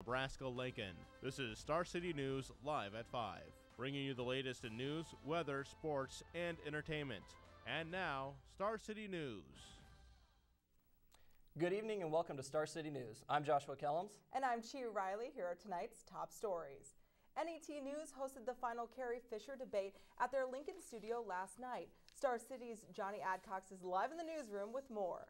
Nebraska-Lincoln. This is Star City News live at 5, bringing you the latest in news, weather, sports, and entertainment. And now, Star City News. Good evening and welcome to Star City News. I'm Joshua Kellums. And I'm Chi Riley. Here are tonight's top stories. NET News hosted the final Carrie Fisher debate at their Lincoln studio last night. Star City's Johnny Adcox is live in the newsroom with more.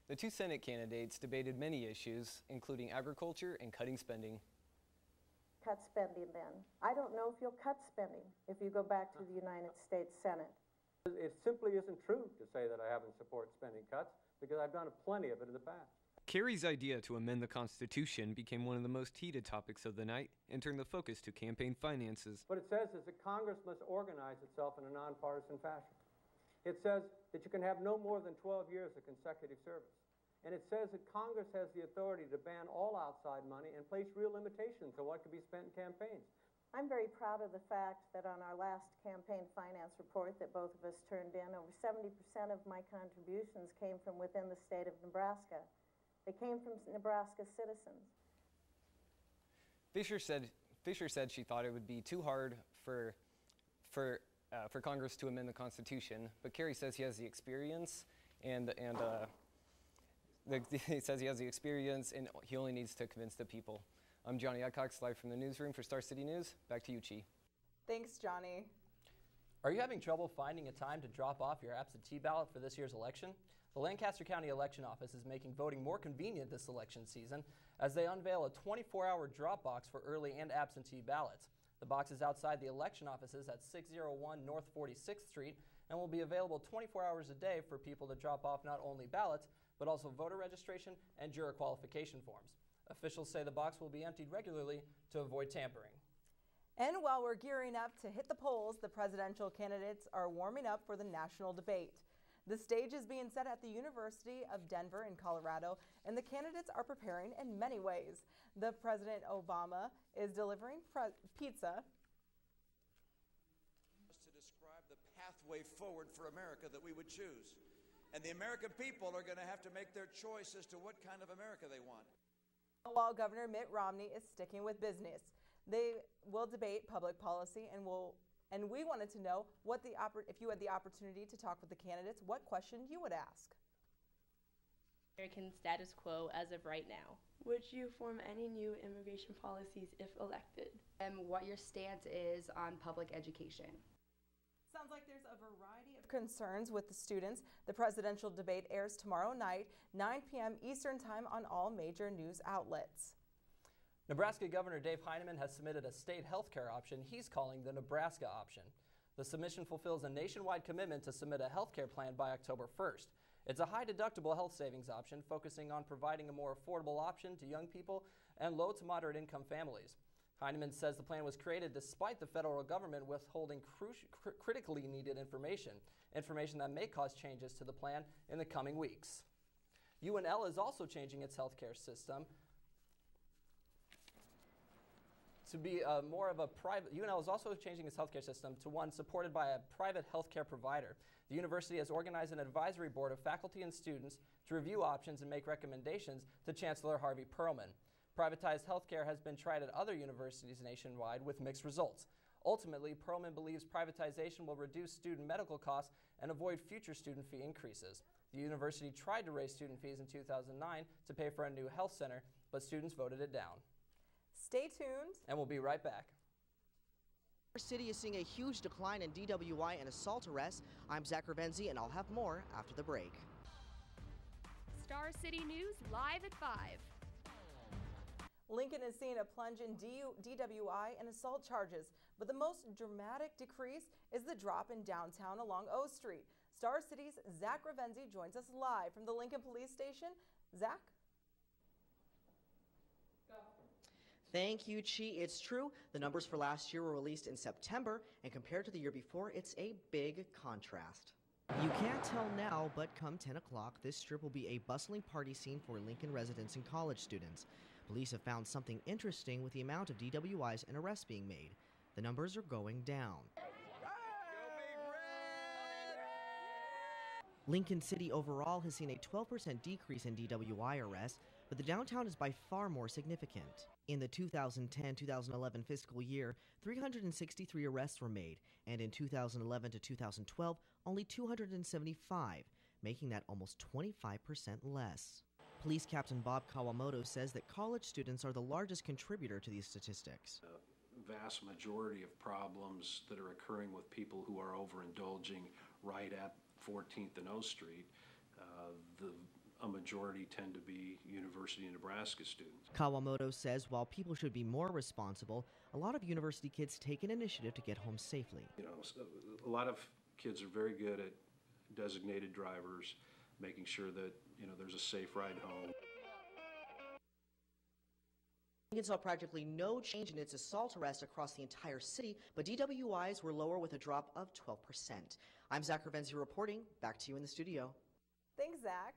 The two Senate candidates debated many issues, including agriculture and cutting spending. Cut spending then. I don't know if you'll cut spending if you go back to the United States Senate. It simply isn't true to say that I haven't supported spending cuts because I've done plenty of it in the past. Kerry's idea to amend the Constitution became one of the most heated topics of the night and turned the focus to campaign finances. What it says is that Congress must organize itself in a nonpartisan fashion. It says that you can have no more than 12 years of consecutive service. And it says that Congress has the authority to ban all outside money and place real limitations on what can be spent in campaigns. I'm very proud of the fact that on our last campaign finance report that both of us turned in, over 70% of my contributions came from within the state of Nebraska. They came from Nebraska citizens. Fisher said she thought it would be too hard for Congress to amend the Constitution, but Kerry says he has the experience he says he has the experience and he only needs to convince the people. I'm Johnny Adcox, live from the newsroom for Star City News. Back to you, Chi. Thanks, Johnny. Are you having trouble finding a time to drop off your absentee ballot for this year's election? The Lancaster County Election Office is making voting more convenient this election season as they unveil a 24-hour drop box for early and absentee ballots. The box is outside the election offices at 601 North 46th Street and will be available 24 hours a day for people to drop off not only ballots, but also voter registration and juror qualification forms. Officials say the box will be emptied regularly to avoid tampering. And while we're gearing up to hit the polls, the presidential candidates are warming up for the national debate. The stage is being set at the University of Denver in Colorado, and the candidates are preparing in many ways. The President Obama is delivering pizza to describe the pathway forward for America that we would choose. And the American people are going to have to make their choice as to what kind of America they want. While Governor Mitt Romney is sticking with business, they will debate public policy and we wanted to know if you had the opportunity to talk with the candidates, what question you would ask. American status quo as of right now. Would you form any new immigration policies if elected? And what your stance is on public education. Sounds like there's a variety of concerns with the students. The presidential debate airs tomorrow night, 9 p.m. Eastern Time on all major news outlets. Nebraska Governor Dave Heineman has submitted a state health care option he's calling the Nebraska option. The submission fulfills a nationwide commitment to submit a health care plan by October 1st. It's a high-deductible health savings option focusing on providing a more affordable option to young people and low to moderate income families. Heineman says the plan was created despite the federal government withholding critically needed information that may cause changes to the plan in the coming weeks. UNL is also changing its healthcare system to be more of a private. UNL is also changing its healthcare system to one supported by a private healthcare provider. The university has organized an advisory board of faculty and students to review options and make recommendations to Chancellor Harvey Perlman. Privatized healthcare has been tried at other universities nationwide with mixed results. Ultimately, Perlman believes privatization will reduce student medical costs and avoid future student fee increases. The university tried to raise student fees in 2009 to pay for a new health center, but students voted it down. Stay tuned. And we'll be right back. Our city is seeing a huge decline in DWI and assault arrests. I'm Zach Ravenzi, and I'll have more after the break. Star City News live at 5. Lincoln is seeing a plunge in DWI and assault charges, but the most dramatic decrease is the drop in downtown along O Street. Star City's Zach Ravenzi joins us live from the Lincoln Police Station. Zach? Go. Thank you, Chi. It's true. The numbers for last year were released in September, and compared to the year before, it's a big contrast. You can't tell now, but come 10 o'clock, this strip will be a bustling party scene for Lincoln residents and college students. Police have found something interesting with the amount of DWIs and arrests being made. The numbers are going down. Lincoln City overall has seen a 12% decrease in DWI arrests, but the downtown is by far more significant. In the 2010-2011 fiscal year, 363 arrests were made, and in 2011 to 2012, only 275, making that almost 25% less. Police Captain Bob Kawamoto says that college students are the largest contributor to these statistics. The vast majority of problems that are occurring with people who are overindulging right at 14th and O Street, a majority tend to be University of Nebraska students. Kawamoto says while people should be more responsible, a lot of university kids take an initiative to get home safely. A lot of kids are very good at designated drivers, making sure that there's a safe ride home. Lincoln saw practically no change in its assault arrests across the entire city, but DWIs were lower with a drop of 12%. I'm Zach Ravenzi reporting. Back to you in the studio. Thanks, Zach.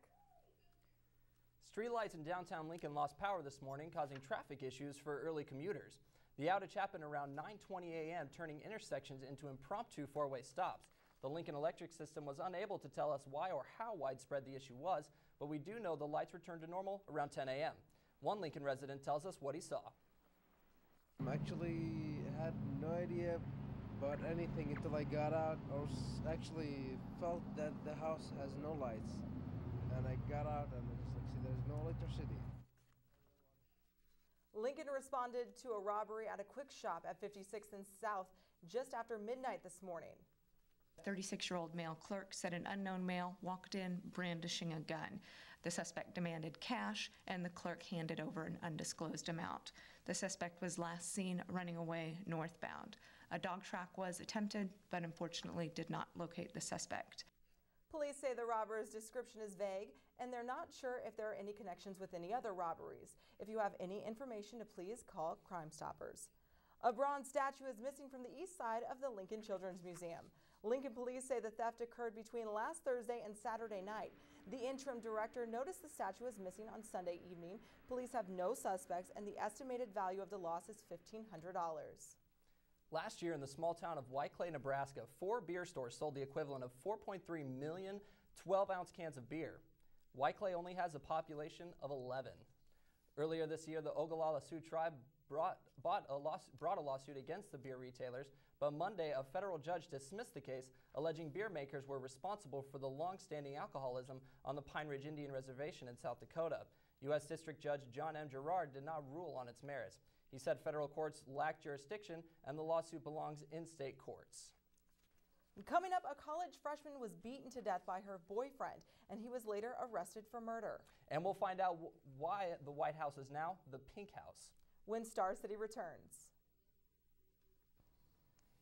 Streetlights in downtown Lincoln lost power this morning, causing traffic issues for early commuters. The outage happened around 9:20 a.m., turning intersections into impromptu four-way stops. The Lincoln Electric system was unable to tell us why or how widespread the issue was, but we do know the lights returned to normal around 10 a.m. One Lincoln resident tells us what he saw. I actually had no idea about anything until I got out. I actually felt that the house has no lights, and I got out and I was like, see, there's no electricity. Lincoln responded to a robbery at a quick shop at 56th and South just after midnight this morning. A 36-year-old male clerk said an unknown male walked in brandishing a gun. The suspect demanded cash, and the clerk handed over an undisclosed amount. The suspect was last seen running away northbound. A dog track was attempted, but unfortunately did not locate the suspect. Police say the robber's description is vague, and they're not sure if there are any connections with any other robberies. If you have any information, to please call Crime Stoppers. A bronze statue is missing from the east side of the Lincoln Children's Museum. Lincoln police say the theft occurred between last Thursday and Saturday night. The interim director noticed the statue was missing on Sunday evening. Police have no suspects, and the estimated value of the loss is $1,500. Last year in the small town of White Clay, Nebraska, 4 beer stores sold the equivalent of 4.3 million 12-ounce cans of beer. White Clay only has a population of 11. Earlier this year, the Ogallala Sioux tribe brought a lawsuit against the beer retailers, but Monday a federal judge dismissed the case, alleging beer makers were responsible for the long-standing alcoholism on the Pine Ridge Indian Reservation in South Dakota. U.S. District Judge John M. Gerard did not rule on its merits. He said federal courts lack jurisdiction and the lawsuit belongs in state courts. Coming up, a college freshman was beaten to death by her boyfriend, and he was later arrested for murder. And we'll find out why the White House is now the Pink House when Star City returns.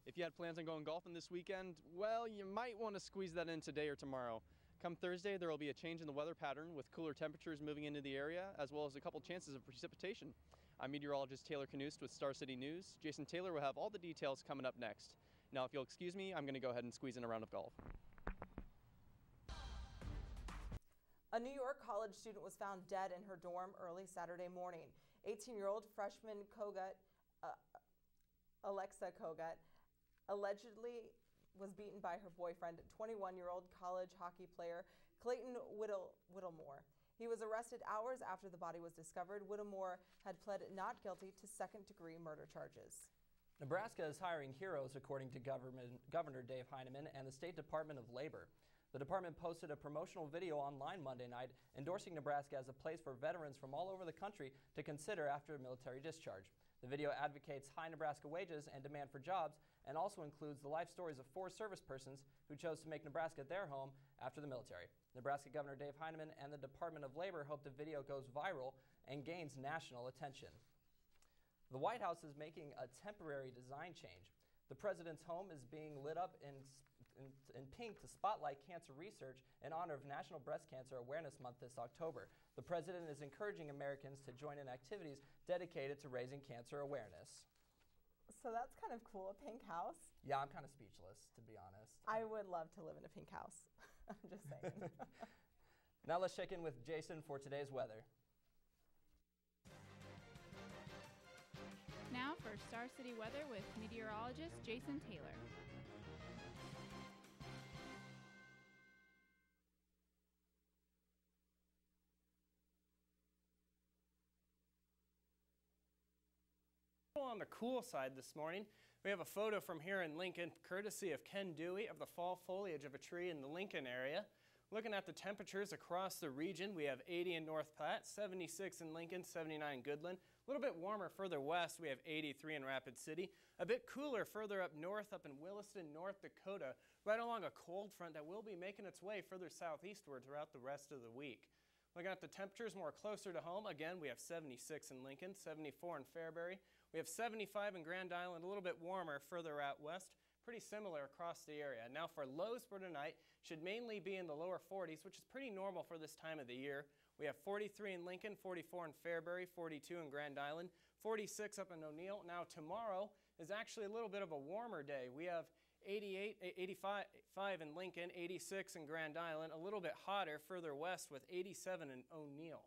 If you had plans on going golfing this weekend, well, you might want to squeeze that in today or tomorrow. Come Thursday, there will be a change in the weather pattern with cooler temperatures moving into the area, as well as a couple chances of precipitation. I'm meteorologist Taylor Knust with Star City News. Jason Taylor will have all the details coming up next. Now, if you'll excuse me, I'm going to go ahead and squeeze in a round of golf. A New York college student was found dead in her dorm early Saturday morning. 18-year-old freshman Alexa Kogut allegedly was beaten by her boyfriend, 21-year-old college hockey player Clayton Whittemore. He was arrested hours after the body was discovered. Whittemore had pled not guilty to second-degree murder charges. Nebraska is hiring heroes, according to Governor Dave Heineman and the State Department of Labor. The department posted a promotional video online Monday night endorsing Nebraska as a place for veterans from all over the country to consider after a military discharge. The video advocates high Nebraska wages and demand for jobs, and also includes the life stories of 4 service persons who chose to make Nebraska their home after the military. Nebraska Governor Dave Heineman and the Department of Labor hope the video goes viral and gains national attention. The White House is making a temporary design change. The president's home is being lit up in pink to spotlight cancer research in honor of National Breast Cancer Awareness Month this October. The president is encouraging Americans to join in activities dedicated to raising cancer awareness. So that's kind of cool, a pink house. Yeah, I'm kind of speechless, to be honest. I would love to live in a pink house. I'm just saying. Now let's check in with Jason for today's weather. Now for Star City weather with meteorologist Jason Taylor. on the cool side this morning. We have a photo from here in Lincoln, courtesy of Ken Dewey, of the fall foliage of a tree in the Lincoln area. Looking at the temperatures across the region, we have 80 in North Platte, 76 in Lincoln, 79 Goodland. A little bit warmer further west, we have 83 in Rapid City. A bit cooler further up north, up in Williston, North Dakota, right along a cold front that will be making its way further southeastward throughout the rest of the week. Looking at the temperatures more closer to home, again, we have 76 in Lincoln, 74 in Fairbury. We have 75 in Grand Island, a little bit warmer further out west. Pretty similar across the area. Now for lows for tonight, should mainly be in the lower 40s, which is pretty normal for this time of the year. We have 43 in Lincoln, 44 in Fairbury, 42 in Grand Island, 46 up in O'Neill. Now tomorrow is actually a little bit of a warmer day. We have 85 in Lincoln, 86 in Grand Island, a little bit hotter further west with 87 in O'Neill.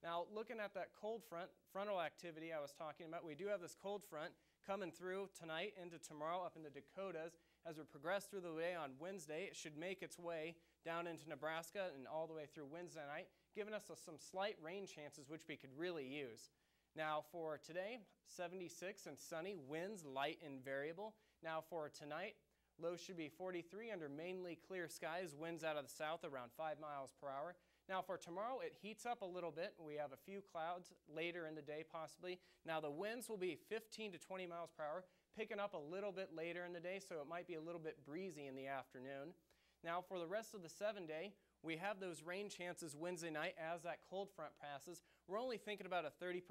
Now looking at that cold front, frontal activity I was talking about, we do have this cold front coming through tonight into tomorrow up in the Dakotas. As we progress through the day on Wednesday, it should make its way down into Nebraska and all the way through Wednesday night, giving us some slight rain chances, which we could really use. Now for today, 76 and sunny, winds light and variable. Now for tonight, lows should be 43 under mainly clear skies, winds out of the south around 5 miles per hour. Now for tomorrow, it heats up a little bit. We have a few clouds later in the day possibly. Now the winds will be 15 to 20 miles per hour, picking up a little bit later in the day, so it might be a little bit breezy in the afternoon. Now for the rest of the 7-day, we have those rain chances Wednesday night as that cold front passes. We're only thinking about a 30%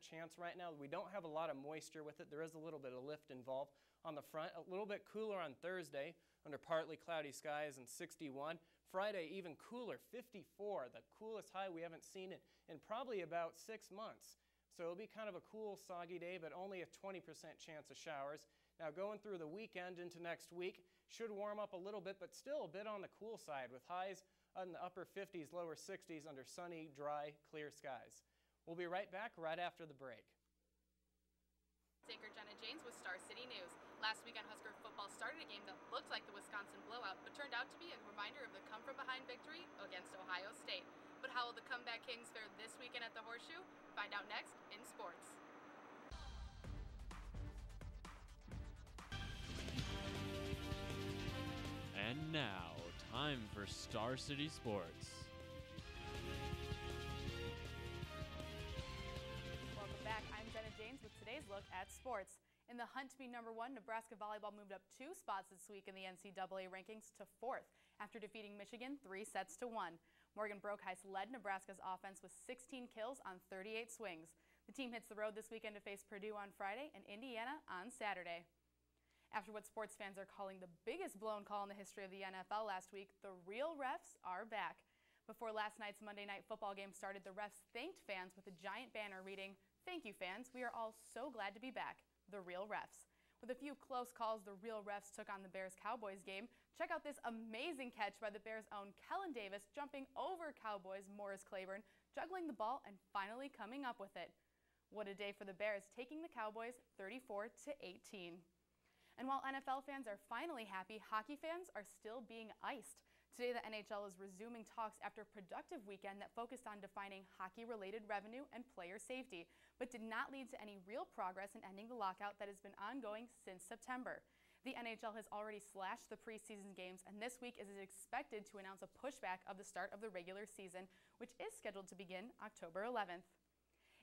chance right now. We don't have a lot of moisture with it. There is a little bit of lift involved on the front. A little bit cooler on Thursday under partly cloudy skies and 61. Friday even cooler, 54, the coolest high we haven't seen in probably about 6 months. So it'll be kind of a cool, soggy day, but only a 20% chance of showers. Now going through the weekend into next week, should warm up a little bit, but still a bit on the cool side with highs in the upper 50s, lower 60s under sunny, dry, clear skies. We'll be right back right after the break. Anchor Jenna James with Star City News. Last weekend, Husker football started a game that looked like the Wisconsin blowout, but turned out to be a reminder of the come-from-behind victory against Ohio State. But how will the comeback Kings fare this weekend at the Horseshoe? Find out next in sports. And now, time for Star City Sports. Welcome back. I'm Jenna James with today's look at sports. In the hunt to be number 1, Nebraska volleyball moved up 2 spots this week in the NCAA rankings to 4th after defeating Michigan 3 sets to 1. Morgan Broekhuis led Nebraska's offense with 16 kills on 38 swings. The team hits the road this weekend to face Purdue on Friday and Indiana on Saturday. After what sports fans are calling the biggest blown call in the history of the NFL last week, the real refs are back. Before last night's Monday Night Football game started, the refs thanked fans with a giant banner reading, "Thank you, fans. We are all so glad to be back. The real refs." With a few close calls, the real refs took on the Bears-Cowboys game. Check out this amazing catch by the Bears' own Kellen Davis, jumping over Cowboys' Morris Claiborne, juggling the ball, and finally coming up with it. What a day for the Bears, taking the Cowboys 34-18. And while NFL fans are finally happy, hockey fans are still being iced. Today, the NHL is resuming talks after a productive weekend that focused on defining hockey-related revenue and player safety, but did not lead to any real progress in ending the lockout that has been ongoing since September. The NHL has already slashed the preseason games, and this week is expected to announce a pushback of the start of the regular season, which is scheduled to begin October 11th.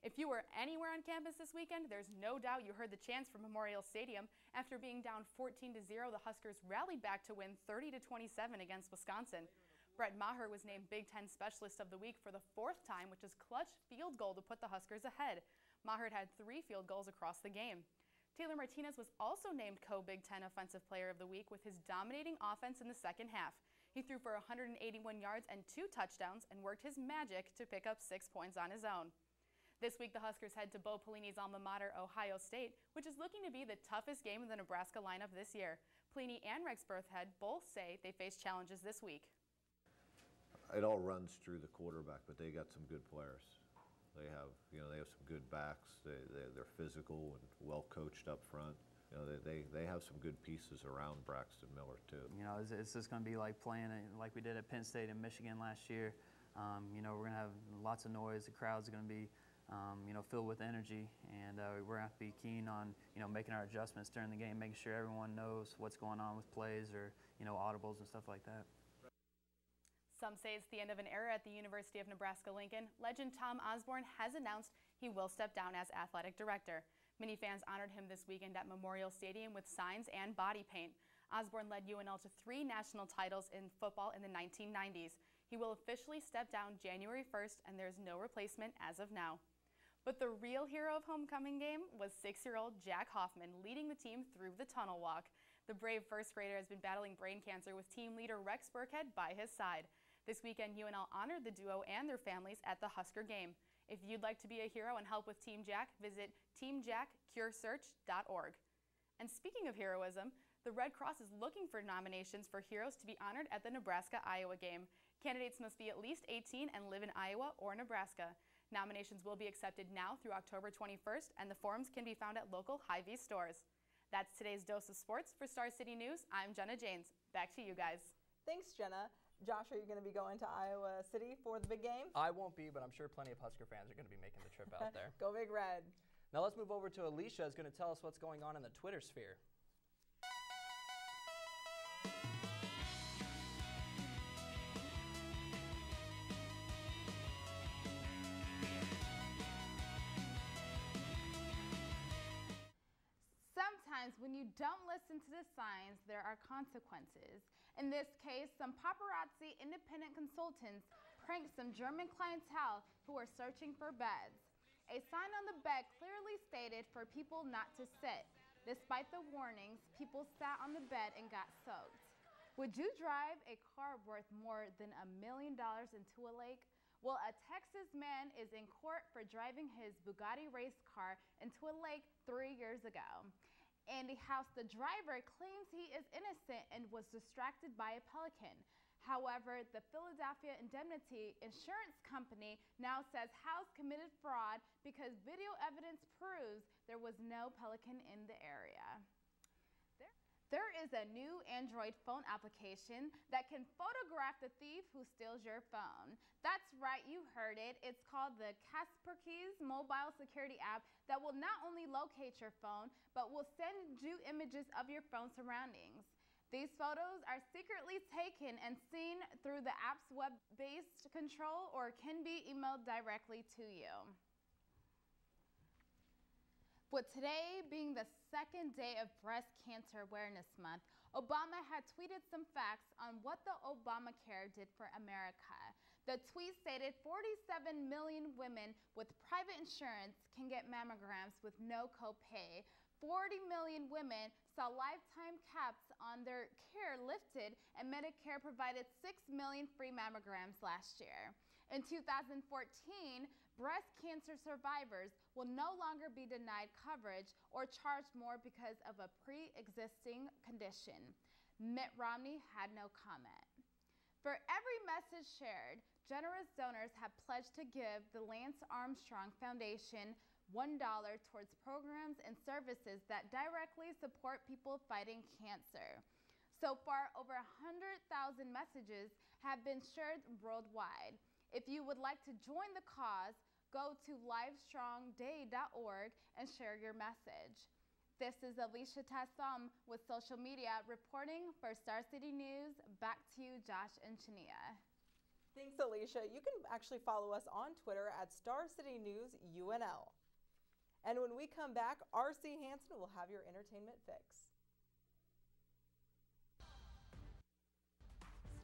If you were anywhere on campus this weekend, there's no doubt you heard the chants from Memorial Stadium. After being down 14-0, the Huskers rallied back to win 30-27 against Wisconsin. Brett Maher was named Big Ten Specialist of the Week for the 4th time, which is clutch field goal to put the Huskers ahead. Maher had 3 field goals across the game. Taylor Martinez was also named co-Big Ten Offensive Player of the Week with his dominating offense in the second half. He threw for 181 yards and 2 touchdowns and worked his magic to pick up 6 points on his own. This week, the Huskers head to Bo Pelini's alma mater, Ohio State, which is looking to be the toughest game in the Nebraska lineup this year. Pelini and Rex Berthed both say they face challenges this week. It all runs through the quarterback, but they got some good players. They have, they have some good backs. They're physical and well coached up front. They have some good pieces around Braxton Miller too. It's just going to be like playing like we did at Penn State and Michigan last year. We're going to have lots of noise. The crowd's going to be filled with energy, and we're going to have to be keen on, making our adjustments during the game, making sure everyone knows what's going on with plays or, audibles and stuff like that. Some say it's the end of an era at the University of Nebraska-Lincoln. Legend Tom Osborne has announced he will step down as athletic director. Many fans honored him this weekend at Memorial Stadium with signs and body paint. Osborne led UNL to 3 national titles in football in the 1990s. He will officially step down January 1st, and there's no replacement as of now. But the real hero of homecoming game was 6-year-old Jack Hoffman leading the team through the tunnel walk. The brave first grader has been battling brain cancer with team leader Rex Burkhead by his side. This weekend, UNL honored the duo and their families at the Husker game. If you'd like to be a hero and help with Team Jack, visit teamjackcuresearch.org. And speaking of heroism, the Red Cross is looking for nominations for heroes to be honored at the Nebraska-Iowa game. Candidates must be at least 18 and live in Iowa or Nebraska. Nominations will be accepted now through October 21st, and the forms can be found at local Hy-Vee stores. That's today's Dose of Sports. For Star City News, I'm Jenna Janes. Back to you guys. Thanks, Jenna. Josh, are you going to be going to Iowa City for the big game? I won't be, but I'm sure plenty of Husker fans are going to be making the trip out there. Go Big Red. Now let's move over to Alicia, who's going to tell us what's going on in the Twitter sphere. Sometimes when you don't listen to the signs, there are consequences. In this case, some paparazzi independent consultants pranked some German clientele who were searching for beds. A sign on the bed clearly stated for people not to sit. Despite the warnings, people sat on the bed and got soaked. Would you drive a car worth more than $1 million into a lake? Well, a Texas man is in court for driving his Bugatti race car into a lake 3 years ago. Andy House, the driver, claims he is innocent and was distracted by a pelican. However, the Philadelphia Indemnity Insurance Company now says House committed fraud because video evidence proves there was no pelican in the area. There is a new Android phone application that can photograph the thief who steals your phone. That's right, you heard it. It's called the Kaspersky's mobile security app that will not only locate your phone, but will send you images of your phone surroundings. These photos are secretly taken and seen through the app's web-based control or can be emailed directly to you. With today being the second day of Breast Cancer Awareness Month, Obama had tweeted some facts on what the Obamacare did for America. The tweet stated 47 million women with private insurance can get mammograms with no copay. 40 million women saw lifetime caps on their care lifted, and Medicare provided 6 million free mammograms last year. In 2014, breast cancer survivors will no longer be denied coverage or charged more because of a pre-existing condition. Mitt Romney had no comment. For every message shared, generous donors have pledged to give the Lance Armstrong Foundation $1 towards programs and services that directly support people fighting cancer. So far, over 100,000 messages have been shared worldwide. If you would like to join the cause, go to livestrongday.org and share your message. This is Alicia Tassom with social media reporting for Star City News. Back to you, Josh and Chania. Thanks, Alicia. You can actually follow us on Twitter at Star City News UNL. And when we come back, R.C. Hansen will have your entertainment fix.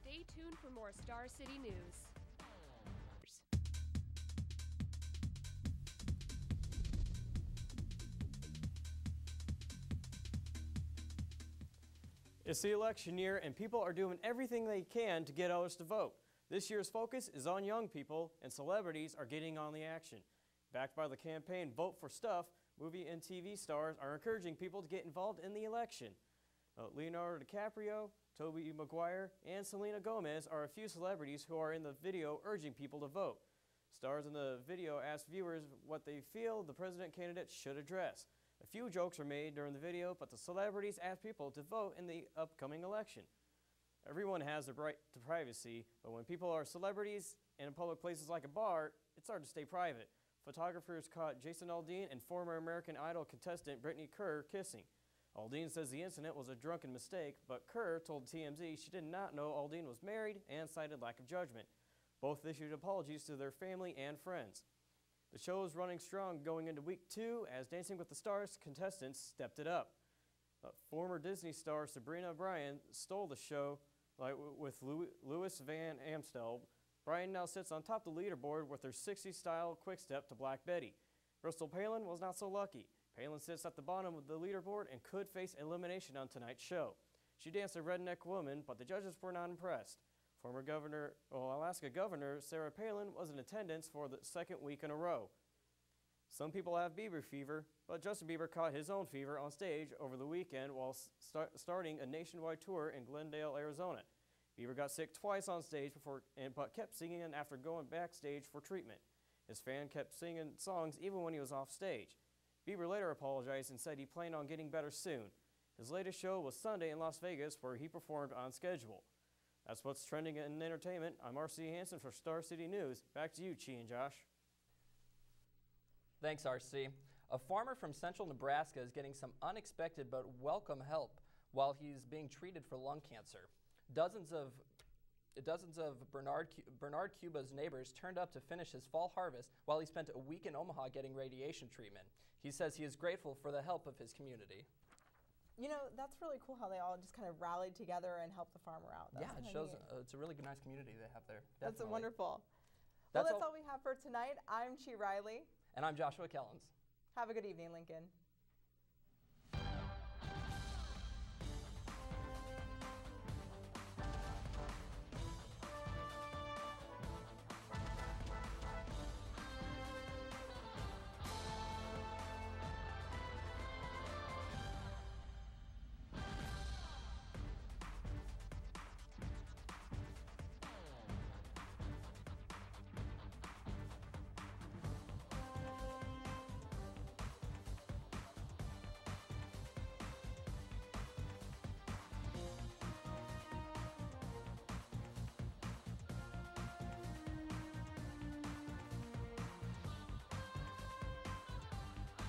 Stay tuned for more Star City News. It's the election year, and people are doing everything they can to get others to vote. This year's focus is on young people, and celebrities are getting on the action. Backed by the campaign Vote for Stuff, movie and TV stars are encouraging people to get involved in the election. Leonardo DiCaprio, Tobey Maguire, and Selena Gomez are a few celebrities who are in the video urging people to vote. Stars in the video ask viewers what they feel the president candidate should address. A few jokes are made during the video, but the celebrities ask people to vote in the upcoming election. Everyone has the right to privacy, but when people are celebrities and in public places like a bar, it's hard to stay private. photographers caught Jason Aldean and former American Idol contestant Brittany Kerr kissing. Aldean says the incident was a drunken mistake, but Kerr told TMZ she did not know Aldean was married and cited lack of judgment. Both issued apologies to their family and friends. The show is running strong going into week 2 as Dancing with the Stars contestants stepped it up. Former Disney star Sabrina Bryan stole the show with Louis Van Amstel. Bryan now sits on top of the leaderboard with her 60s-style quick step to Black Betty. Bristol Palin was not so lucky. Palin sits at the bottom of the leaderboard and could face elimination on tonight's show. She danced a redneck woman, but the judges were not impressed. Former Alaska Governor Sarah Palin was in attendance for the second week in a row. Some people have Bieber fever, but Justin Bieber caught his own fever on stage over the weekend while starting a nationwide tour in Glendale, Arizona. Bieber got sick twice on stage but kept singing after going backstage for treatment. His fan kept singing songs even when he was off stage. Bieber later apologized and said he planned on getting better soon. His latest show was Sunday in Las Vegas, where he performed on schedule. That's what's trending in entertainment. I'm R.C. Hansen for Star City News. Back to you, Chi and Josh. Thanks, R.C. A farmer from central Nebraska is getting some unexpected but welcome help while he's being treated for lung cancer. Dozens of Bernard Cuba's neighbors turned up to finish his fall harvest while he spent a week in Omaha getting radiation treatment. He says he is grateful for the help of his community. You know, that's really cool how they all just kind of rallied together and helped the farmer out. Yeah, it shows it's a really nice community they have there. Definitely. That's wonderful. Well, that's all we have for tonight. I'm Chi Riley. And I'm Joshua Kellens. Have a good evening, Lincoln.